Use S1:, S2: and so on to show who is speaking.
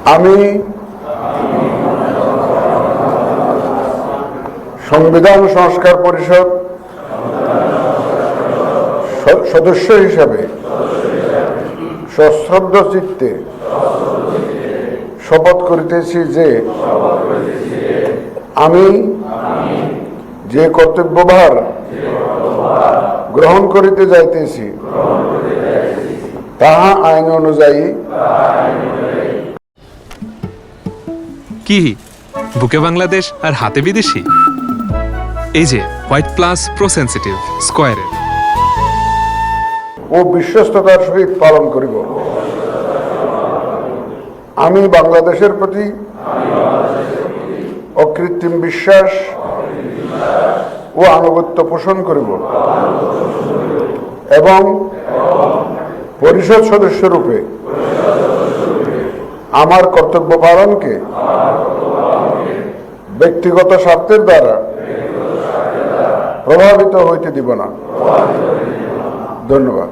S1: আমি সংবিধান সংস্কার পরিষদ সদস্য হিসাবে সশ্রদ্ধ চিত্তে শপথ করিতেছি যে আমি যে কর্তব্যভার গ্রহণ করিতে যাইতেছি তাহা আইন অনুযায়ী।
S2: কি বুকে বাংলাদেশ আর হাতে বিদেশি? এই যে হোয়াইট প্লাস প্রো সেনসিটিভ স্কয়ারের
S1: ও বিশ্বস্ততার সহিত পালন করিব। আমি বাংলাদেশের প্রতি অকৃত্রিম বিশ্বাস ও আনুগত্য পোষণ করিব এবং পরিষদ সদস্যরূপে আমার কর্তব্য পালনকে ব্যক্তিগত স্বার্থের দ্বারা প্রভাবিত হইতে দিব না। ধন্যবাদ।